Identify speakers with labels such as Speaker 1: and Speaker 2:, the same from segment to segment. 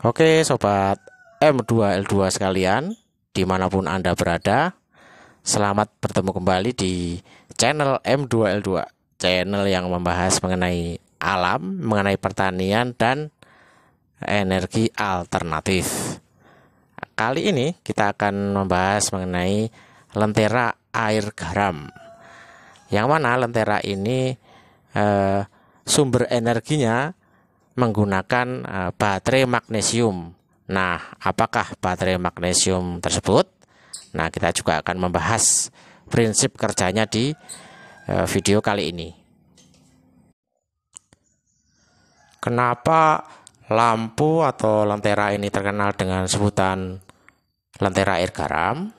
Speaker 1: Oke sobat M2L2 sekalian, dimanapun Anda berada, selamat bertemu kembali di channel M2L2, channel yang membahas mengenai alam, mengenai pertanian dan energi alternatif. Kali ini kita akan membahas mengenai lentera air garam, yang mana lentera ini sumber energinya menggunakan baterai magnesium. Nah, apakah baterai magnesium tersebut? Nah, kita juga akan membahas prinsip kerjanya di video kali ini. Kenapa lampu atau lentera ini terkenal dengan sebutan lentera air garam?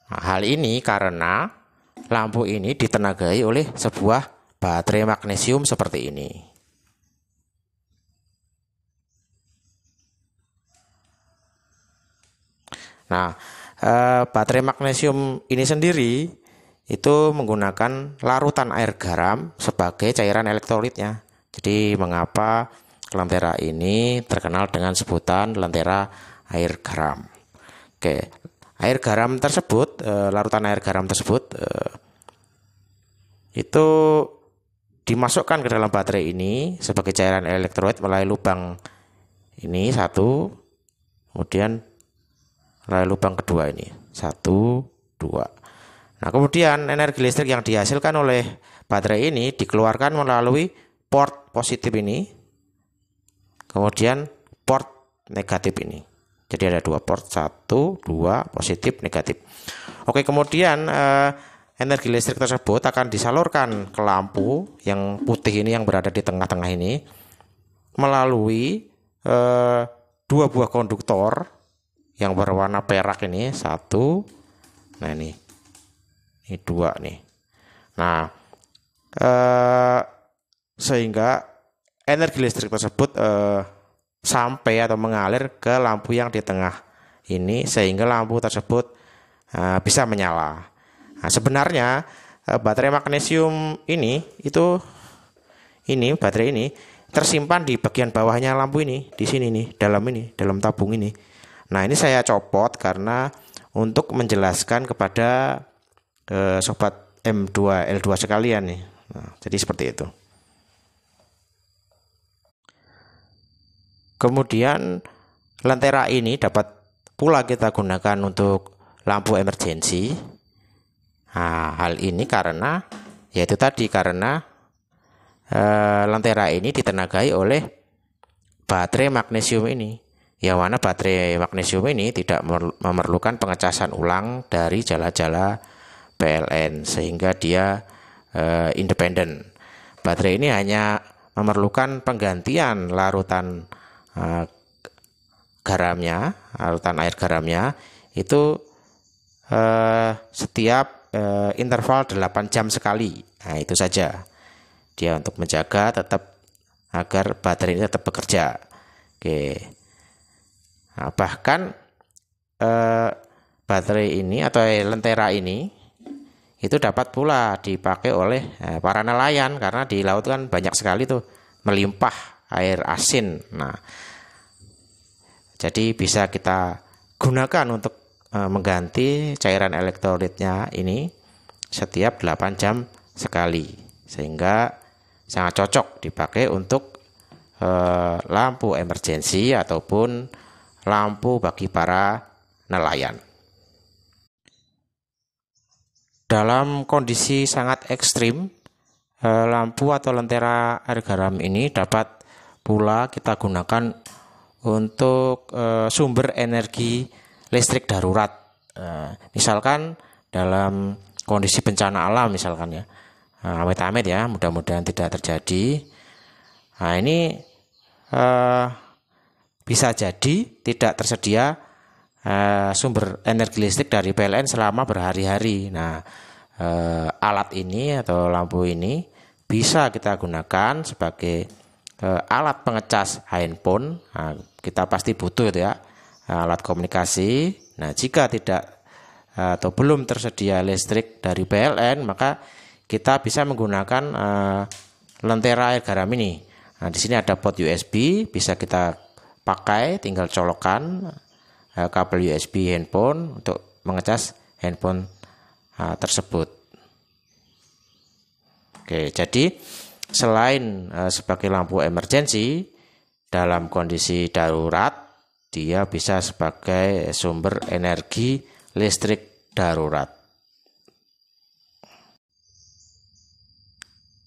Speaker 1: Nah, hal ini karena lampu ini ditenagai oleh sebuah baterai magnesium seperti ini. Nah, baterai magnesium ini sendiri itu menggunakan larutan air garam sebagai cairan elektrolitnya. Jadi mengapa lentera ini terkenal dengan sebutan lentera air garam? Oke, air garam tersebut, larutan air garam tersebut itu dimasukkan ke dalam baterai ini sebagai cairan elektrolit melalui lubang ini satu, kemudian melalui lubang kedua ini satu, dua. Nah, kemudian energi listrik yang dihasilkan oleh baterai ini dikeluarkan melalui port positif ini, kemudian port negatif ini. Jadi ada dua port, satu, dua, positif, negatif. Oke, kemudian energi listrik tersebut akan disalurkan ke lampu yang putih ini yang berada di tengah-tengah ini melalui dua buah konduktor yang berwarna perak ini satu, nah ini dua nih. Nah, sehingga energi listrik tersebut sampai atau mengalir ke lampu yang di tengah ini sehingga lampu tersebut bisa menyala. Nah, sebenarnya baterai magnesium ini baterai ini tersimpan di bagian bawahnya lampu ini, di sini nih, dalam tabung ini. Nah, ini saya copot karena untuk menjelaskan kepada sobat M2L2 sekalian nih. Nah, jadi seperti itu. Kemudian lentera ini dapat pula kita gunakan untuk lampu emergensi. Nah, hal ini karena yaitu tadi karena lentera ini ditenagai oleh baterai magnesium ini, yang mana baterai magnesium ini tidak memerlukan pengecasan ulang dari jala-jala PLN sehingga dia independen. Baterai ini hanya memerlukan penggantian larutan garamnya, larutan air garamnya itu setiap interval 8 jam sekali. Nah, itu saja. Dia untuk menjaga tetap agar baterai ini tetap bekerja. Oke. Nah, bahkan baterai ini atau lentera ini itu dapat pula dipakai oleh para nelayan karena di laut kan banyak sekali tuh melimpah air asin. Nah, jadi bisa kita gunakan untuk mengganti cairan elektrolitnya ini setiap 8 jam sekali, sehingga sangat cocok dipakai untuk lampu emergensi ataupun lampu bagi para nelayan. Dalam kondisi sangat ekstrim, lampu atau lentera air garam ini dapat pula kita gunakan untuk sumber energi listrik darurat. Misalkan dalam kondisi bencana alam misalkan ya, amit-amit ya, mudah-mudahan tidak terjadi. Nah, ini bisa jadi tidak tersedia sumber energi listrik dari PLN selama berhari-hari. Nah, alat ini atau lampu ini bisa kita gunakan sebagai alat pengecas handphone. Nah, kita pasti butuh itu ya, alat komunikasi. Nah, jika tidak atau belum tersedia listrik dari PLN, maka kita bisa menggunakan lentera air garam ini. Nah, di sini ada port USB, bisa kita pakai, tinggal colokan kabel USB handphone untuk mengecas handphone tersebut. Oke, jadi selain sebagai lampu emergency dalam kondisi darurat, dia bisa sebagai sumber energi listrik darurat.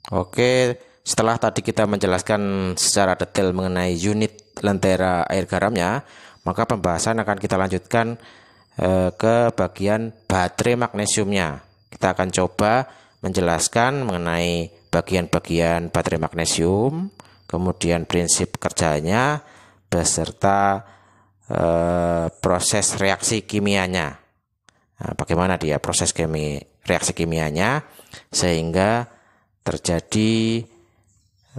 Speaker 1: Oke, setelah tadi kita menjelaskan secara detail mengenai unit lentera air garamnya, maka pembahasan akan kita lanjutkan ke bagian baterai magnesiumnya. Kita akan coba menjelaskan mengenai bagian-bagian baterai magnesium, kemudian prinsip kerjanya, beserta proses reaksi kimianya. Nah, bagaimana dia proses reaksi kimianya sehingga terjadi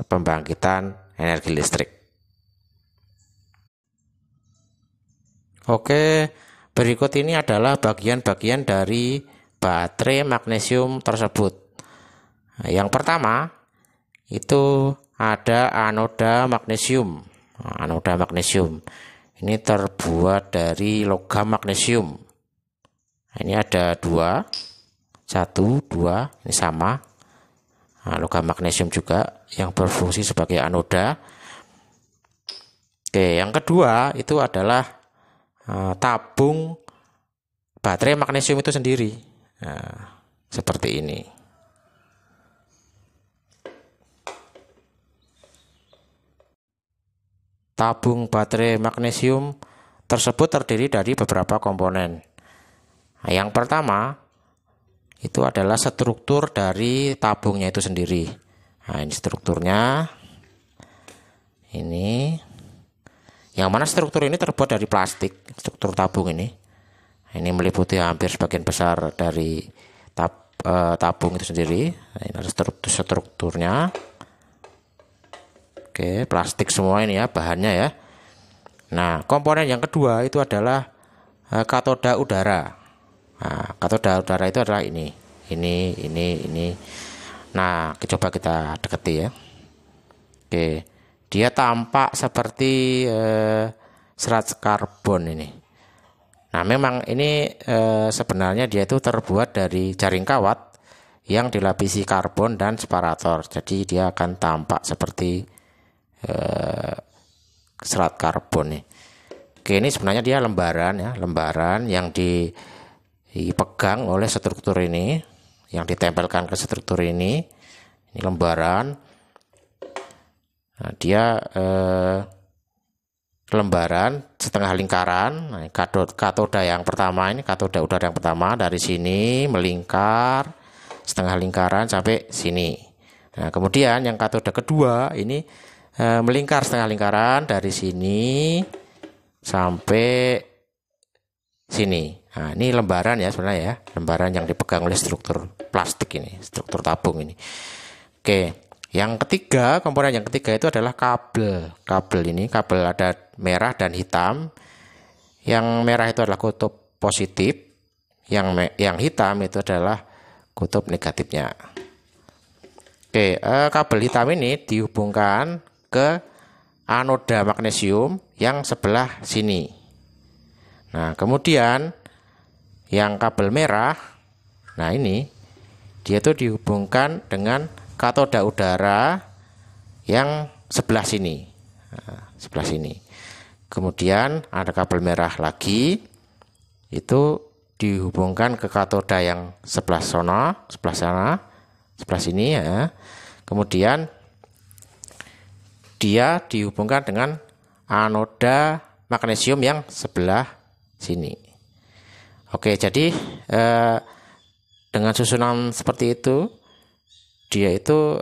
Speaker 1: pembangkitan energi listrik. Oke, berikut ini adalah bagian-bagian dari baterai magnesium tersebut. Nah, yang pertama itu ada anoda magnesium. Nah, anoda magnesium ini terbuat dari logam magnesium. Nah, ini ada dua, satu, dua, ini sama. Nah, logam magnesium juga yang berfungsi sebagai anoda. Oke, yang kedua itu adalah tabung baterai magnesium itu sendiri. Nah, seperti ini. Tabung baterai magnesium tersebut terdiri dari beberapa komponen. Nah, yang pertama itu adalah struktur dari tabungnya itu sendiri. Nah, ini strukturnya. Ini. Yang mana struktur ini terbuat dari plastik, struktur tabung ini. Ini meliputi hampir sebagian besar dari tabung itu sendiri. Nah, ini ada strukturnya. Oke, plastik semua ini ya bahannya ya. Nah, komponen yang kedua itu adalah katoda udara. Nah, katoda udara itu adalah ini. Nah, coba kita dekati ya. Oke, dia tampak seperti serat karbon ini. Nah, memang ini sebenarnya dia itu terbuat dari jaring kawat yang dilapisi karbon dan separator. Jadi dia akan tampak seperti serat karbon nih. Oke, ini sebenarnya dia lembaran ya, lembaran yang dipegang oleh struktur ini, yang ditempelkan ke struktur ini lembaran. Nah, dia lembaran setengah lingkaran. Nah, katoda yang pertama ini, katoda udara yang pertama dari sini melingkar setengah lingkaran sampai sini. Nah, kemudian yang katoda kedua ini melingkar setengah lingkaran dari sini sampai sini. Nah, ini lembaran ya sebenarnya ya, lembaran yang dipegang oleh struktur plastik ini, struktur tabung ini. Oke, yang ketiga, komponen yang ketiga itu adalah kabel. Kabel ini, kabel ada merah dan hitam. Yang merah itu adalah kutub positif, yang hitam itu adalah kutub negatifnya. Oke, kabel hitam ini dihubungkan ke anoda magnesium yang sebelah sini. Nah, kemudian yang kabel merah, nah ini dia tuh dihubungkan dengan katoda udara yang sebelah sini. Nah, sebelah sini. Kemudian ada kabel merah lagi, itu dihubungkan ke katoda yang sebelah sana, sebelah sini ya. Kemudian dia dihubungkan dengan anoda magnesium yang sebelah sini. Oke, jadi dengan susunan seperti itu, dia itu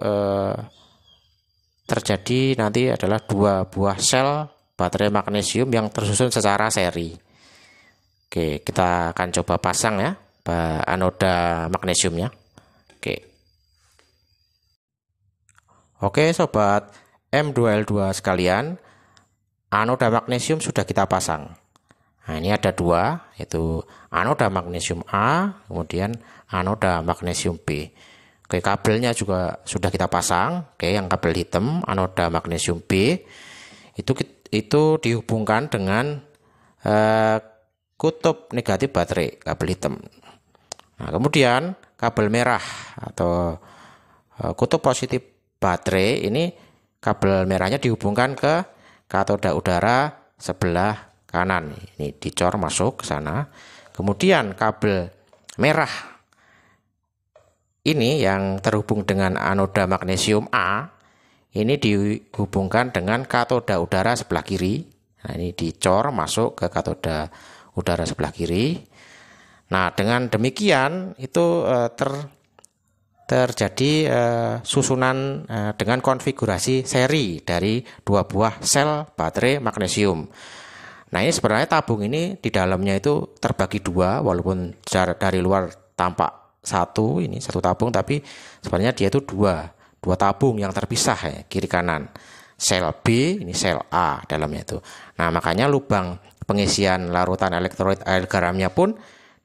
Speaker 1: terjadi nanti adalah dua buah sel baterai magnesium yang tersusun secara seri. Oke, kita akan coba pasang ya anoda magnesiumnya. Oke sobat M2L2 sekalian, anoda magnesium sudah kita pasang. Nah, ini ada dua, yaitu anoda magnesium A, kemudian anoda magnesium B. Oke, kabelnya juga sudah kita pasang. Oke, yang kabel hitam anoda magnesium B itu dihubungkan dengan kutub negatif baterai kabel hitam. Nah, kemudian kabel merah atau kutub positif baterai ini, kabel merahnya dihubungkan ke katoda udara sebelah kanan. Ini dicor masuk ke sana. Kemudian kabel merah ini yang terhubung dengan anoda magnesium A ini dihubungkan dengan katoda udara sebelah kiri. Nah, ini dicor masuk ke katoda udara sebelah kiri. Nah, dengan demikian itu terjadi susunan dengan konfigurasi seri dari dua buah sel baterai magnesium. Nah, ini sebenarnya tabung ini di dalamnya itu terbagi dua, walaupun dari luar tampak satu tabung, tapi sebenarnya dia itu dua tabung yang terpisah ya, kiri kanan. Sel B, ini sel A dalamnya itu. Nah, makanya lubang pengisian larutan elektrolit air garamnya pun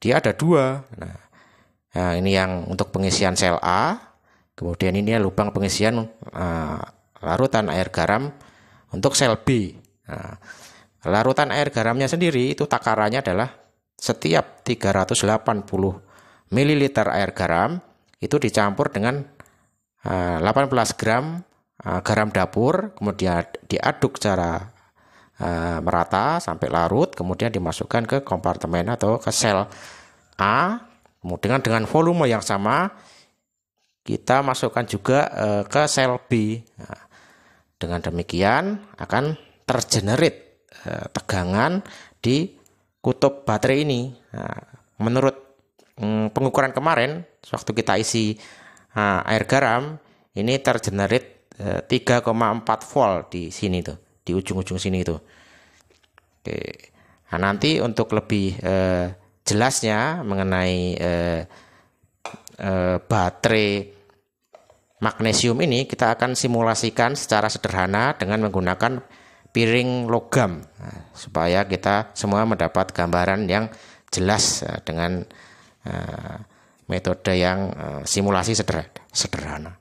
Speaker 1: dia ada dua. Nah, ini yang untuk pengisian sel A, kemudian ini lubang pengisian larutan air garam untuk sel B. Nah, larutan air garamnya sendiri itu takarannya adalah setiap 380 ml air garam itu dicampur dengan 18 gram garam dapur, kemudian diaduk secara merata sampai larut, kemudian dimasukkan ke kompartemen atau ke sel A. Kemudian dengan volume yang sama kita masukkan juga ke sel B. Nah, dengan demikian akan tergenerate tegangan di kutub baterai ini. Nah, menurut pengukuran kemarin waktu kita isi air garam ini tergenerate 3,4 volt di sini tuh, di ujung-ujung sini itu. Oke. Nah, nanti untuk lebih jelasnya mengenai baterai magnesium ini kita akan simulasikan secara sederhana dengan menggunakan piring logam, supaya kita semua mendapat gambaran yang jelas dengan metode yang simulasi sederhana.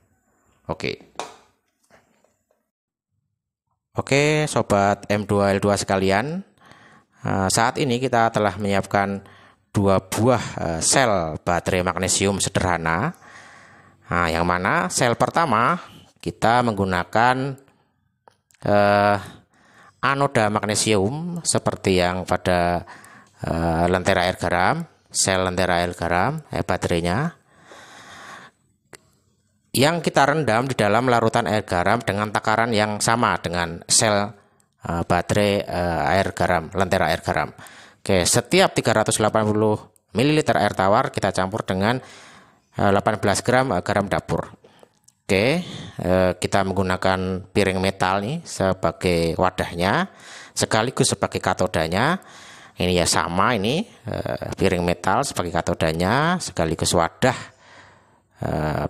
Speaker 1: Oke, sobat M2L2 sekalian, saat ini kita telah menyiapkan dua buah sel baterai magnesium sederhana. Nah, yang mana sel pertama kita menggunakan anoda magnesium seperti yang pada lentera air garam, sel lentera air garam, baterainya, yang kita rendam di dalam larutan air garam dengan takaran yang sama dengan sel baterai air garam, lentera air garam. Oke, setiap 380 ml air tawar kita campur dengan 18 gram garam dapur. Oke, kita menggunakan piring metal nih sebagai wadahnya, sekaligus sebagai katodanya. Ini ya sama, ini piring metal sebagai katodanya, sekaligus wadah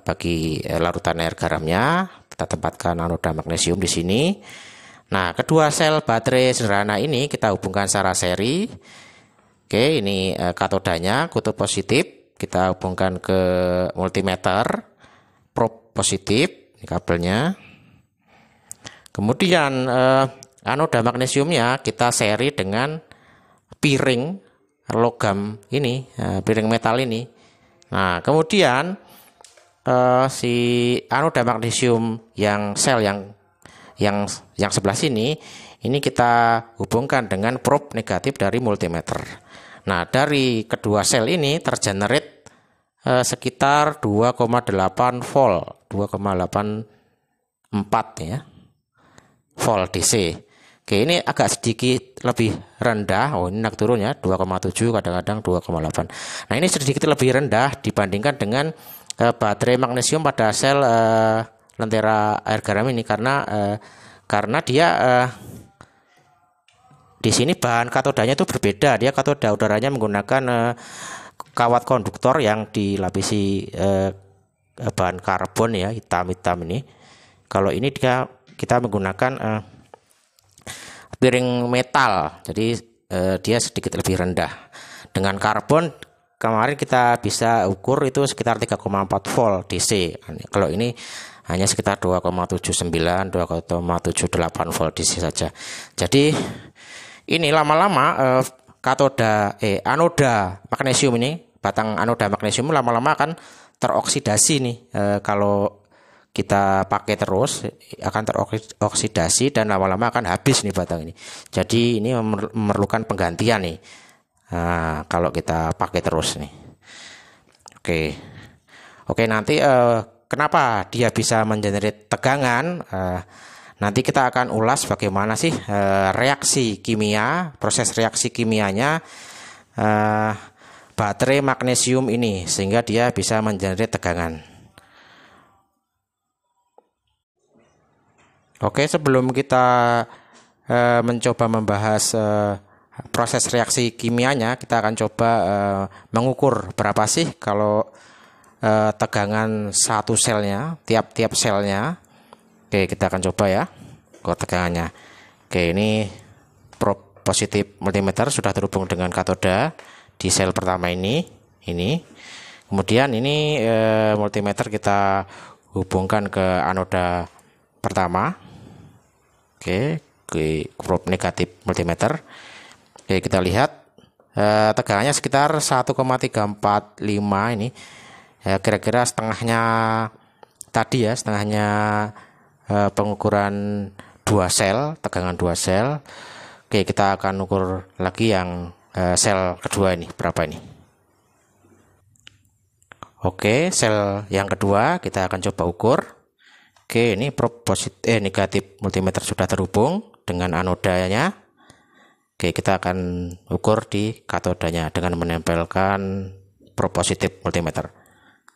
Speaker 1: bagi larutan air garamnya. Kita tempatkan anoda magnesium di sini. Nah, kedua sel baterai sederhana ini kita hubungkan secara seri. Oke, ini katodanya, kutub positif. Kita hubungkan ke multimeter, probe positif, ini kabelnya. Kemudian anoda magnesiumnya kita seri dengan piring logam ini, piring metal ini. Nah, kemudian si anoda magnesium yang sel yang sebelah sini ini kita hubungkan dengan probe negatif dari multimeter. Nah, dari kedua sel ini tergenerate sekitar 2,8 volt, 2,84 ya, volt DC. Oke, ini agak sedikit lebih rendah. Oh, ini naik turun ya, 2,7, kadang-kadang 2,8. Nah, ini sedikit lebih rendah dibandingkan dengan baterai magnesium pada sel lentera air garam ini, karena dia di sini bahan katodanya itu berbeda. Dia katoda udaranya menggunakan kawat konduktor yang dilapisi bahan karbon ya, hitam-hitam ini. Kalau ini kita menggunakan piring metal, jadi dia sedikit lebih rendah. Dengan karbon kemarin kita bisa ukur itu sekitar 3,4 volt DC. Kalau ini hanya sekitar 2,79, 2,78 volt DC saja. Jadi ini lama-lama anoda magnesium ini, batang anoda magnesium lama-lama akan teroksidasi nih. Kalau kita pakai terus akan teroksidasi dan lama-lama akan habis nih batang ini. Jadi ini memerlukan penggantian nih. Nah, kalau kita pakai terus nih. Oke, nanti kenapa dia bisa mengenerate tegangan? Nanti kita akan ulas bagaimana sih reaksi kimia, proses reaksi kimianya baterai magnesium ini sehingga dia bisa mengenerate tegangan. Oke, sebelum kita mencoba membahas proses reaksi kimianya, kita akan coba mengukur berapa sih kalau tegangan satu selnya, tiap-tiap selnya. Oke, kita akan coba ya ukur tegangannya. Oke, ini probe positif multimeter sudah terhubung dengan katoda di sel pertama ini. Kemudian ini multimeter kita hubungkan ke anoda pertama. Oke, probe negatif multimeter. Oke, kita lihat tegangannya sekitar 1,345 ini. Ya, kira-kira setengahnya tadi ya, setengahnya pengukuran 2 sel, tegangan 2 sel. Oke, kita akan ukur lagi yang sel kedua ini, berapa ini. Oke, sel yang kedua kita akan coba ukur. Oke, ini probe negatif multimeter sudah terhubung dengan anodanya. Oke, kita akan ukur di katodanya dengan menempelkan probe positif multimeter.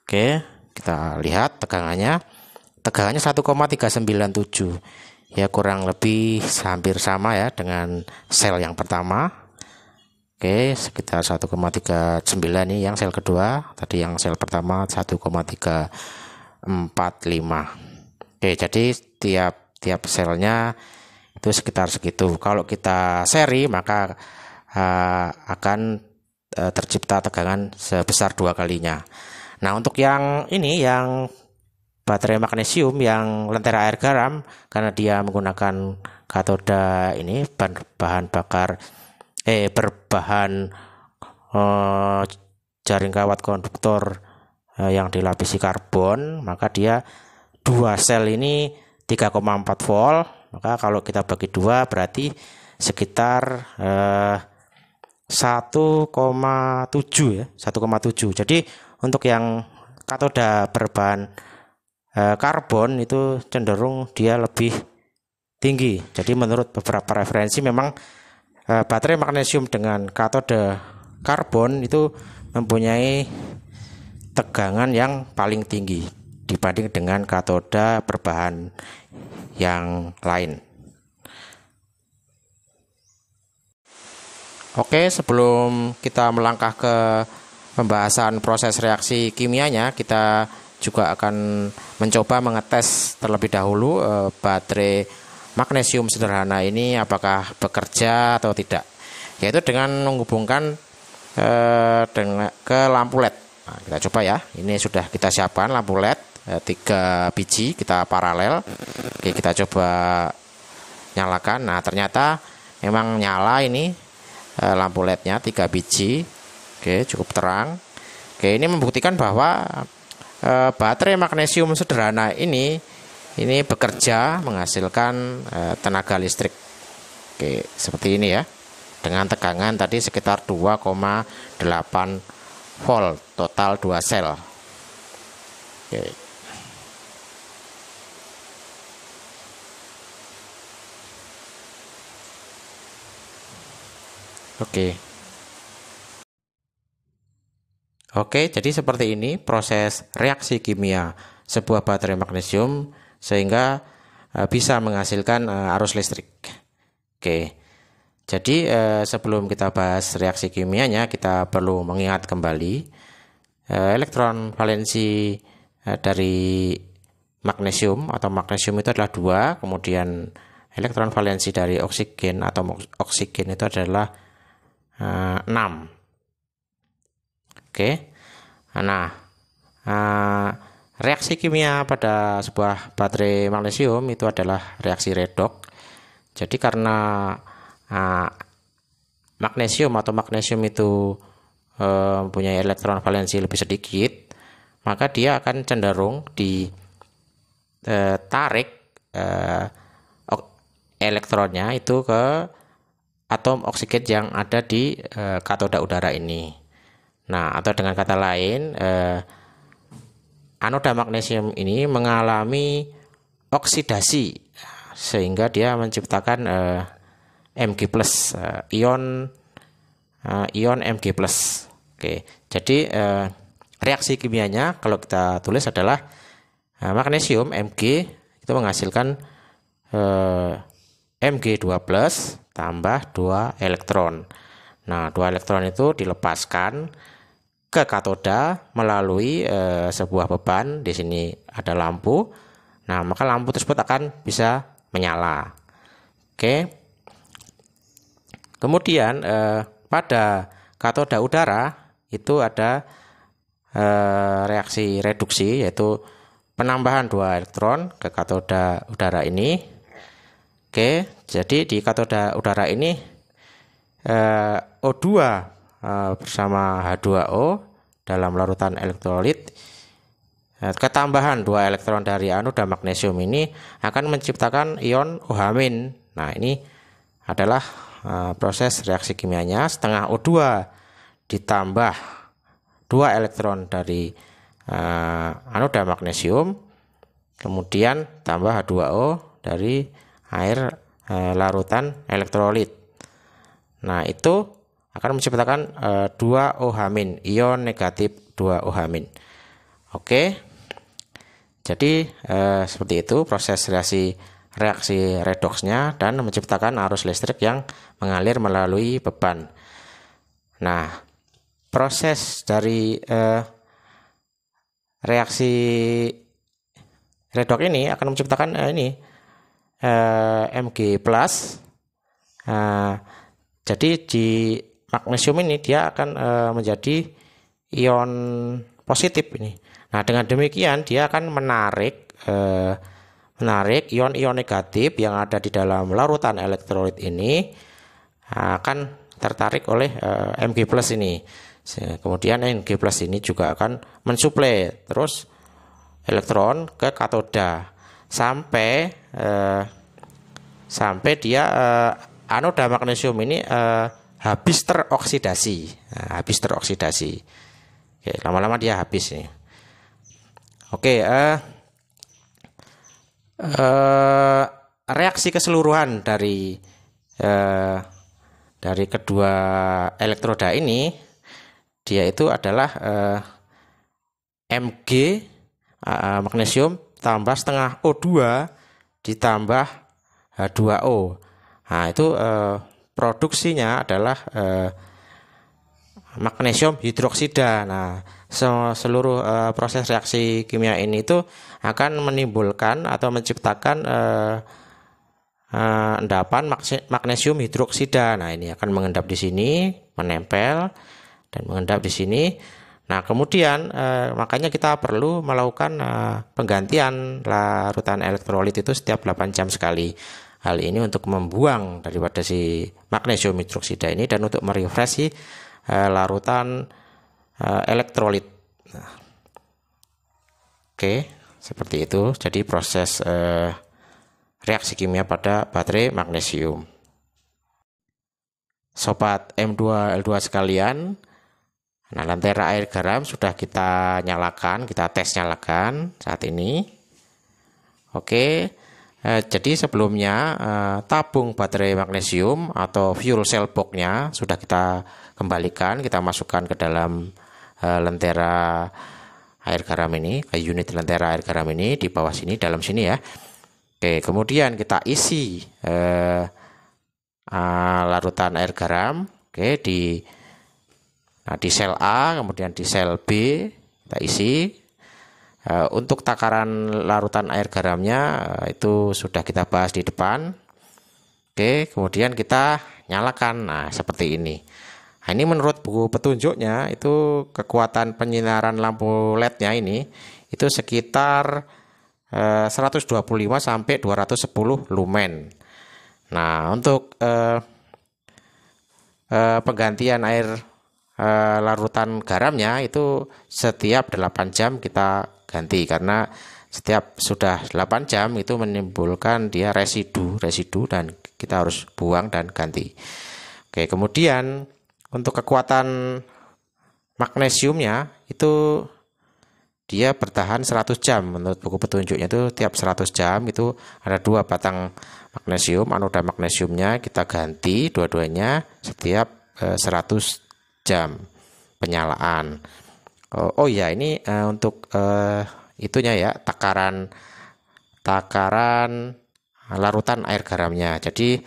Speaker 1: Oke, kita lihat tegangannya 1,397. Ya, kurang lebih hampir sama ya dengan sel yang pertama. Oke, sekitar 1,39 nih yang sel kedua. Tadi yang sel pertama 1,345. Oke, jadi tiap selnya itu sekitar segitu. Kalau kita seri maka akan tercipta tegangan sebesar 2 kalinya. Nah, untuk yang ini, yang baterai magnesium yang lentera air garam, karena dia menggunakan katoda ini berbahan jaring kawat konduktor yang dilapisi karbon, maka dia 2 sel ini 3,4 volt. Maka kalau kita bagi 2 berarti sekitar 1,7 ya, 1,7. Jadi untuk yang katoda berbahan karbon itu cenderung dia lebih tinggi. Jadi menurut beberapa referensi memang baterai magnesium dengan katoda karbon itu mempunyai tegangan yang paling tinggi dibanding dengan katoda berbahan yang lain. Oke, sebelum kita melangkah ke pembahasan proses reaksi kimianya, kita juga akan mencoba mengetes terlebih dahulu baterai magnesium sederhana ini apakah bekerja atau tidak, yaitu dengan menghubungkan ke lampu LED. Nah, kita coba ya, ini sudah kita siapkan lampu LED 3 biji, kita paralel. Oke, kita coba nyalakan. Nah, ternyata memang nyala ini lampu LED-nya 3 biji. Oke, cukup terang. Oke, ini membuktikan bahwa baterai magnesium sederhana ini bekerja menghasilkan tenaga listrik. Oke, seperti ini ya. Dengan tegangan tadi sekitar 2,8 volt total 2 sel. Oke. Oke, jadi seperti ini proses reaksi kimia sebuah baterai magnesium sehingga bisa menghasilkan arus listrik. Oke, jadi sebelum kita bahas reaksi kimianya, kita perlu mengingat kembali elektron valensi dari magnesium atau magnesium itu adalah 2, kemudian elektron valensi dari oksigen atau oksigen itu adalah 6. Oke. Nah, reaksi kimia pada sebuah baterai magnesium itu adalah reaksi redoks. Jadi karena magnesium itu mempunyai elektron valensi lebih sedikit, maka dia akan cenderung ditarik elektronnya itu ke atom oksigen yang ada di katoda udara ini. Nah, atau dengan kata lain, anoda magnesium ini mengalami oksidasi sehingga dia menciptakan Mg+, ion Mg+. Oke, jadi reaksi kimianya kalau kita tulis adalah magnesium Mg itu menghasilkan Mg2+ tambah 2 elektron. Nah, 2 elektron itu dilepaskan ke katoda melalui sebuah beban. Di sini ada lampu. Nah, maka lampu tersebut akan bisa menyala. Oke. Kemudian pada katoda udara itu ada reaksi reduksi, yaitu penambahan 2 elektron ke katoda udara ini. Oke, jadi di katoda udara ini O2 bersama H2O dalam larutan elektrolit, ketambahan 2 elektron dari anoda magnesium ini akan menciptakan ion OH-. Nah, ini adalah proses reaksi kimianya. Setengah O2 ditambah 2 elektron dari anoda magnesium, kemudian tambah H2O dari air larutan elektrolit. Nah, itu akan menciptakan 2 OH-, ion negatif 2 OH-. Oke. Jadi seperti itu proses reaksi redoksnya dan menciptakan arus listrik yang mengalir melalui beban. Nah, proses dari reaksi redoks ini akan menciptakan Mg+. Jadi di magnesium ini dia akan menjadi ion positif ini. Nah, dengan demikian dia akan menarik ion-ion negatif yang ada di dalam larutan elektrolit ini, akan tertarik oleh Mg+ ini. Kemudian Mg+ ini juga akan mensuplai terus elektron ke katoda sampai dia anoda magnesium ini habis teroksidasi. Oke, lama-lama dia habis nih. Oke, reaksi keseluruhan dari kedua elektroda ini, dia itu adalah Mg magnesium tambah setengah O2 ditambah H2O. Nah, itu produksinya adalah magnesium hidroksida. Nah, seluruh proses reaksi kimia ini itu akan menimbulkan atau menciptakan endapan magnesium hidroksida. Nah, ini akan mengendap di sini, menempel dan mengendap di sini. Nah, kemudian makanya kita perlu melakukan penggantian larutan elektrolit itu setiap 8 jam sekali. Hal ini untuk membuang daripada si magnesium hidroksida ini dan untuk merefresh larutan elektrolit. Nah, oke, seperti itu. Jadi proses reaksi kimia pada baterai magnesium. Sobat M2L2 sekalian, nah, lentera air garam sudah kita tes nyalakan saat ini. Oke. Jadi sebelumnya tabung baterai magnesium atau fuel cell box-nya sudah kita kembalikan, kita masukkan ke dalam lentera air garam ini, ke unit lentera air garam ini di bawah sini, dalam sini ya. Oke, kemudian kita isi larutan air garam, oke, di sel A, kemudian di sel B kita isi. Untuk takaran larutan air garamnya itu sudah kita bahas di depan. Oke, kemudian kita nyalakan. Nah, seperti ini. Nah, ini menurut buku petunjuknya itu kekuatan penyinaran lampu LED-nya ini itu sekitar 125 sampai 210 lumen. Nah, untuk penggantian air larutan garamnya itu setiap 8 jam kita ganti, karena setiap sudah 8 jam itu menimbulkan dia residu dan kita harus buang dan ganti. Oke, kemudian untuk kekuatan magnesiumnya itu dia bertahan 100 jam. Menurut buku petunjuknya itu tiap 100 jam itu ada 2 batang magnesium, anoda magnesiumnya kita ganti dua-duanya setiap 100 jam penyalaan. Oh ya, ini untuk itunya ya, takaran larutan air garamnya. Jadi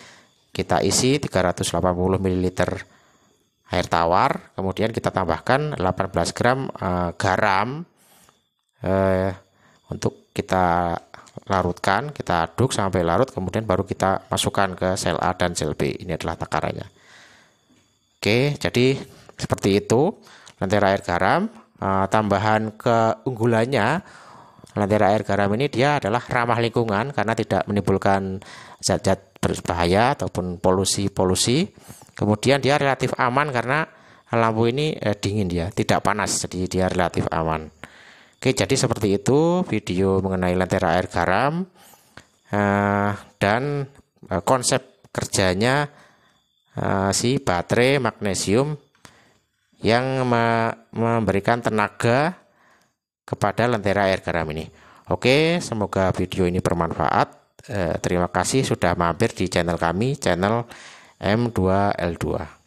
Speaker 1: kita isi 380 ml air tawar, kemudian kita tambahkan 18 gram garam untuk kita larutkan, kita aduk sampai larut, kemudian baru kita masukkan ke sel A dan sel B. Ini adalah takarannya. Oke, jadi seperti itu lentera air garam. Tambahan keunggulannya, lentera air garam ini dia adalah ramah lingkungan karena tidak menimbulkan zat-zat berbahaya ataupun polusi. Kemudian dia relatif aman karena lampu ini dingin, dia tidak panas, jadi dia relatif aman. Oke, jadi seperti itu video mengenai lentera air garam dan konsep kerjanya si baterai magnesium yang memberikan tenaga kepada lentera air garam ini. Oke, semoga video ini bermanfaat. Terima kasih sudah mampir di channel kami, channel M2L2.